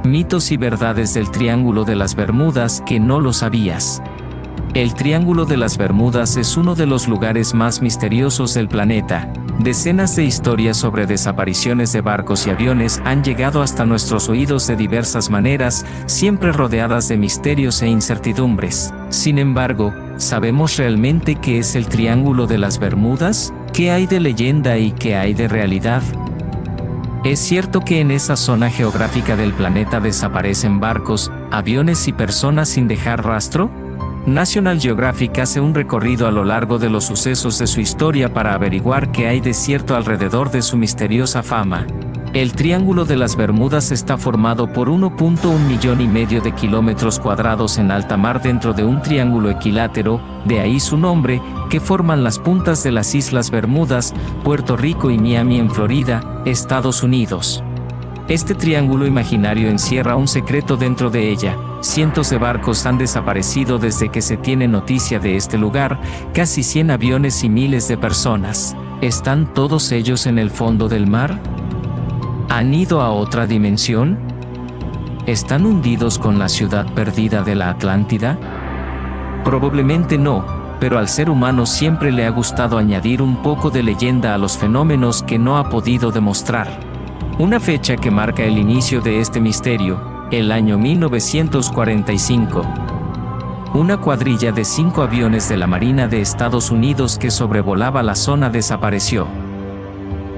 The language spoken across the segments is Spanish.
Mitos y verdades del Triángulo de las Bermudas que no lo sabías. El Triángulo de las Bermudas es uno de los lugares más misteriosos del planeta. Decenas de historias sobre desapariciones de barcos y aviones han llegado hasta nuestros oídos de diversas maneras, siempre rodeadas de misterios e incertidumbres. Sin embargo, ¿sabemos realmente qué es el Triángulo de las Bermudas? ¿Qué hay de leyenda y qué hay de realidad? ¿Es cierto que en esa zona geográfica del planeta desaparecen barcos, aviones y personas sin dejar rastro? National Geographic hace un recorrido a lo largo de los sucesos de su historia para averiguar qué hay de cierto alrededor de su misteriosa fama. El Triángulo de las Bermudas está formado por 1.1 millón y medio de kilómetros cuadrados en alta mar dentro de un triángulo equilátero, de ahí su nombre, que forman las puntas de las Islas Bermudas, Puerto Rico y Miami en Florida, Estados Unidos. Este triángulo imaginario encierra un secreto dentro de ella. Cientos de barcos han desaparecido desde que se tiene noticia de este lugar, casi 100 aviones y miles de personas. ¿Están todos ellos en el fondo del mar? ¿Han ido a otra dimensión? ¿Están hundidos con la ciudad perdida de la Atlántida? Probablemente no, pero al ser humano siempre le ha gustado añadir un poco de leyenda a los fenómenos que no ha podido demostrar. Una fecha que marca el inicio de este misterio, el año 1945. Una cuadrilla de 5 aviones de la Marina de Estados Unidos que sobrevolaba la zona desapareció.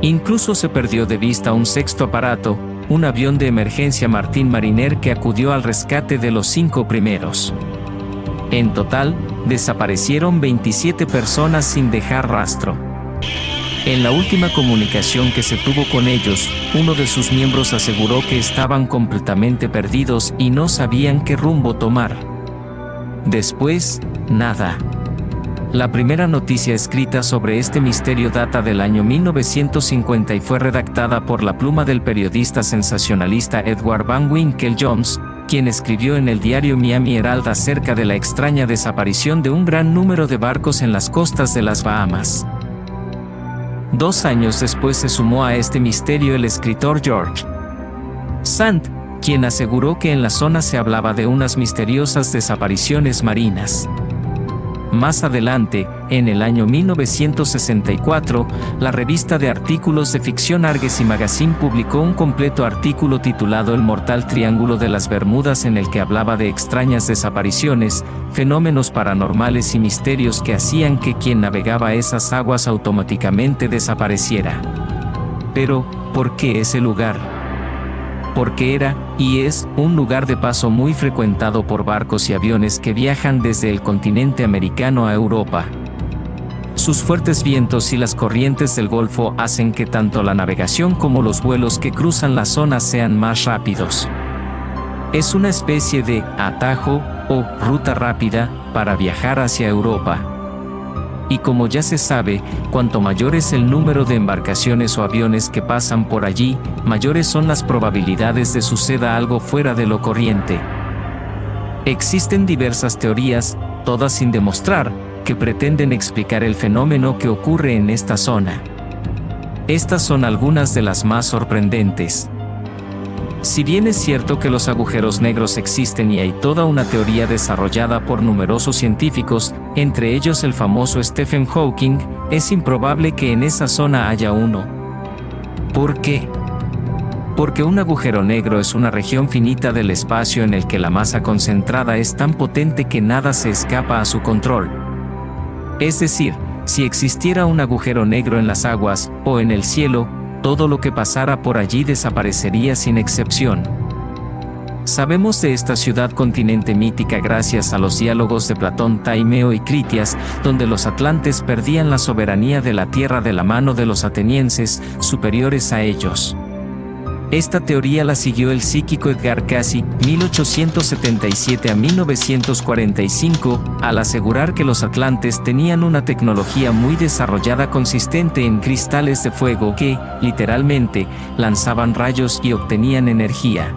Incluso se perdió de vista un sexto aparato, un avión de emergencia Martin Mariner que acudió al rescate de los 5 primeros. En total, desaparecieron 27 personas sin dejar rastro. En la última comunicación que se tuvo con ellos, uno de sus miembros aseguró que estaban completamente perdidos y no sabían qué rumbo tomar. Después, nada. La primera noticia escrita sobre este misterio data del año 1950 y fue redactada por la pluma del periodista sensacionalista Edward Van Winkle Jones, quien escribió en el diario Miami Herald acerca de la extraña desaparición de un gran número de barcos en las costas de las Bahamas. 2 años después se sumó a este misterio el escritor George Sand, quien aseguró que en la zona se hablaba de unas misteriosas desapariciones marinas. Más adelante, en el año 1964, la revista de artículos de ficción Argosy Magazine publicó un completo artículo titulado El mortal Triángulo de las Bermudas en el que hablaba de extrañas desapariciones, fenómenos paranormales y misterios que hacían que quien navegaba esas aguas automáticamente desapareciera. Pero, ¿por qué ese lugar? Porque era, y es, un lugar de paso muy frecuentado por barcos y aviones que viajan desde el continente americano a Europa. Sus fuertes vientos y las corrientes del Golfo hacen que tanto la navegación como los vuelos que cruzan la zona sean más rápidos. Es una especie de atajo o ruta rápida para viajar hacia Europa. Y como ya se sabe, cuanto mayor es el número de embarcaciones o aviones que pasan por allí, mayores son las probabilidades de suceda algo fuera de lo corriente. Existen diversas teorías, todas sin demostrar, que pretenden explicar el fenómeno que ocurre en esta zona. Estas son algunas de las más sorprendentes. Si bien es cierto que los agujeros negros existen y hay toda una teoría desarrollada por numerosos científicos, entre ellos el famoso Stephen Hawking, es improbable que en esa zona haya uno. ¿Por qué? Porque un agujero negro es una región finita del espacio en el que la masa concentrada es tan potente que nada se escapa a su control. Es decir, si existiera un agujero negro en las aguas, o en el cielo, todo lo que pasara por allí desaparecería sin excepción. Sabemos de esta ciudad-continente mítica gracias a los diálogos de Platón, Taimeo y Critias, donde los atlantes perdían la soberanía de la tierra de la mano de los atenienses, superiores a ellos. Esta teoría la siguió el psíquico Edgar Cayce, 1877 a 1945, al asegurar que los atlantes tenían una tecnología muy desarrollada consistente en cristales de fuego que, literalmente, lanzaban rayos y obtenían energía.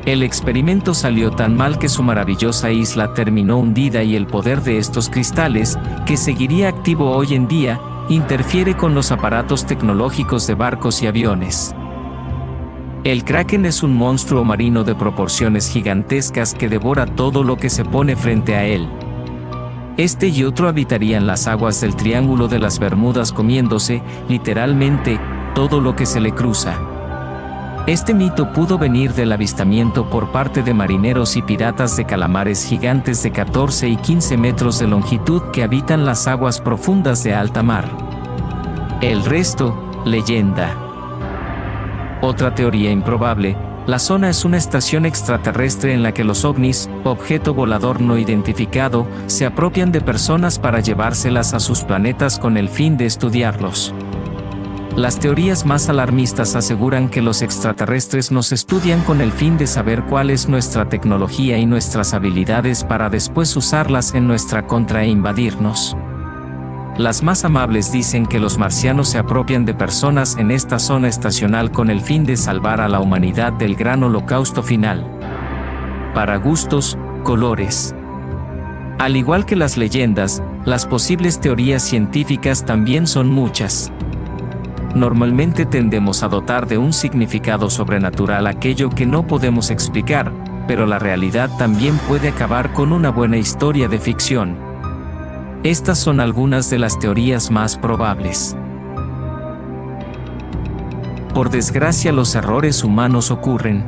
El experimento salió tan mal que su maravillosa isla terminó hundida y el poder de estos cristales, que seguiría activo hoy en día, interfiere con los aparatos tecnológicos de barcos y aviones. El kraken es un monstruo marino de proporciones gigantescas que devora todo lo que se pone frente a él. Este y otro habitarían las aguas del Triángulo de las Bermudas comiéndose, literalmente, todo lo que se le cruza. Este mito pudo venir del avistamiento por parte de marineros y piratas de calamares gigantes de 14 y 15 metros de longitud que habitan las aguas profundas de alta mar. El resto, leyenda. Otra teoría improbable: la zona es una estación extraterrestre en la que los ovnis, objeto volador no identificado, se apropian de personas para llevárselas a sus planetas con el fin de estudiarlos. Las teorías más alarmistas aseguran que los extraterrestres nos estudian con el fin de saber cuál es nuestra tecnología y nuestras habilidades para después usarlas en nuestra contra e invadirnos. Las más amables dicen que los marcianos se apropian de personas en esta zona estacional con el fin de salvar a la humanidad del gran holocausto final. Para gustos, colores. Al igual que las leyendas, las posibles teorías científicas también son muchas. Normalmente tendemos a dotar de un significado sobrenatural aquello que no podemos explicar, pero la realidad también puede acabar con una buena historia de ficción. Estas son algunas de las teorías más probables. Por desgracia, los errores humanos ocurren.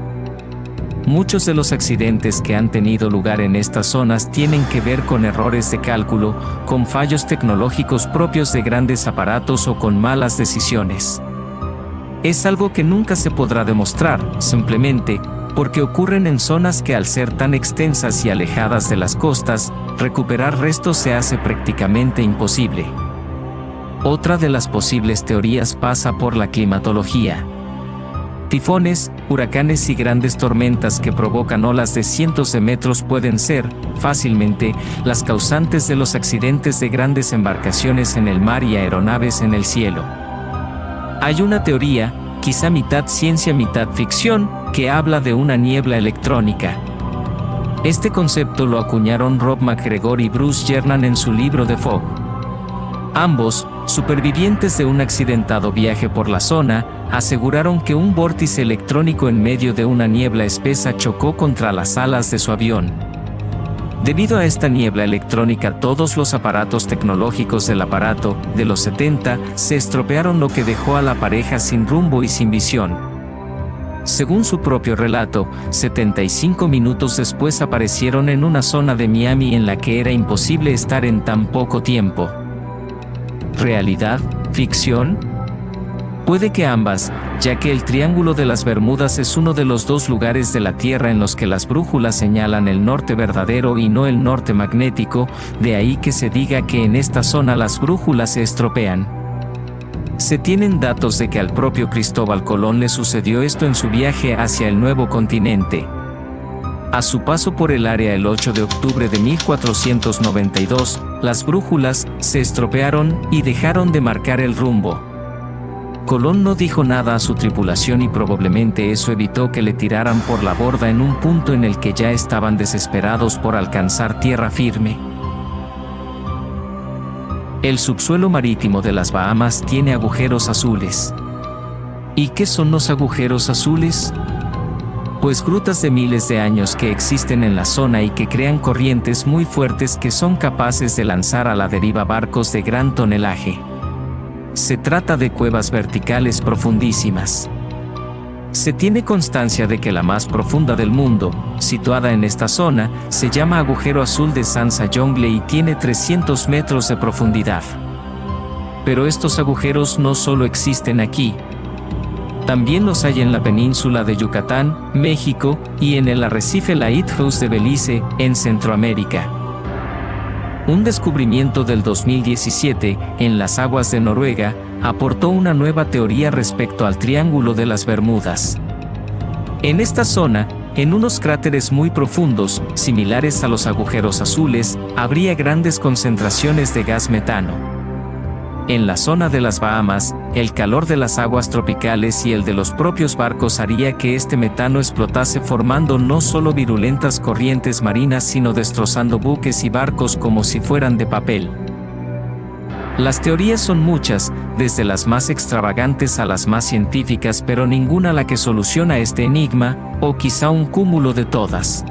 Muchos de los accidentes que han tenido lugar en estas zonas tienen que ver con errores de cálculo, con fallos tecnológicos propios de grandes aparatos o con malas decisiones. Es algo que nunca se podrá demostrar, simplemente, porque ocurren en zonas que al ser tan extensas y alejadas de las costas, recuperar restos se hace prácticamente imposible. Otra de las posibles teorías pasa por la climatología. Tifones, huracanes y grandes tormentas que provocan olas de cientos de metros pueden ser, fácilmente, las causantes de los accidentes de grandes embarcaciones en el mar y aeronaves en el cielo. Hay una teoría, quizá mitad ciencia mitad ficción, que habla de una niebla electrónica. Este concepto lo acuñaron Rob MacGregor y Bruce Jernan en su libro The Fog. Ambos, supervivientes de un accidentado viaje por la zona, aseguraron que un vórtice electrónico en medio de una niebla espesa chocó contra las alas de su avión. Debido a esta niebla electrónica, todos los aparatos tecnológicos del aparato, de los 70, se estropearon, lo que dejó a la pareja sin rumbo y sin visión. Según su propio relato, 75 minutos después aparecieron en una zona de Miami en la que era imposible estar en tan poco tiempo. ¿Realidad? ¿Ficción? Puede que ambas, ya que el Triángulo de las Bermudas es uno de los dos lugares de la Tierra en los que las brújulas señalan el norte verdadero y no el norte magnético, de ahí que se diga que en esta zona las brújulas se estropean. Se tienen datos de que al propio Cristóbal Colón le sucedió esto en su viaje hacia el nuevo continente. A su paso por el área el 8 de octubre de 1492, las brújulas se estropearon y dejaron de marcar el rumbo. Colón no dijo nada a su tripulación y probablemente eso evitó que le tiraran por la borda en un punto en el que ya estaban desesperados por alcanzar tierra firme. El subsuelo marítimo de las Bahamas tiene agujeros azules. ¿Y qué son los agujeros azules? Pues grutas de miles de años que existen en la zona y que crean corrientes muy fuertes que son capaces de lanzar a la deriva barcos de gran tonelaje. Se trata de cuevas verticales profundísimas. Se tiene constancia de que la más profunda del mundo, situada en esta zona, se llama Agujero Azul de Sansa-Jongle y tiene 300 metros de profundidad. Pero estos agujeros no solo existen aquí. También los hay en la península de Yucatán, México, y en el arrecife Lighthouse de Belice, en Centroamérica. Un descubrimiento del 2017, en las aguas de Noruega, aportó una nueva teoría respecto al Triángulo de las Bermudas. En esta zona, en unos cráteres muy profundos, similares a los agujeros azules, habría grandes concentraciones de gas metano. En la zona de las Bahamas, el calor de las aguas tropicales y el de los propios barcos haría que este metano explotase formando no solo virulentas corrientes marinas sino destrozando buques y barcos como si fueran de papel. Las teorías son muchas, desde las más extravagantes a las más científicas, pero ninguna la que soluciona este enigma, o quizá un cúmulo de todas.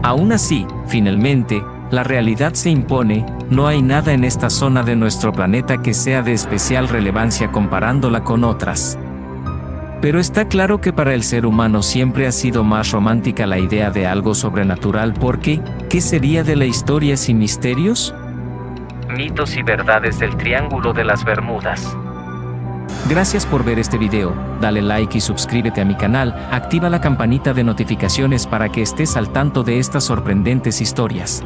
Aún así, finalmente, la realidad se impone, no hay nada en esta zona de nuestro planeta que sea de especial relevancia comparándola con otras. Pero está claro que para el ser humano siempre ha sido más romántica la idea de algo sobrenatural porque, ¿qué sería de la historia sin misterios? Mitos y verdades del Triángulo de las Bermudas. Gracias por ver este video, dale like y suscríbete a mi canal, activa la campanita de notificaciones para que estés al tanto de estas sorprendentes historias.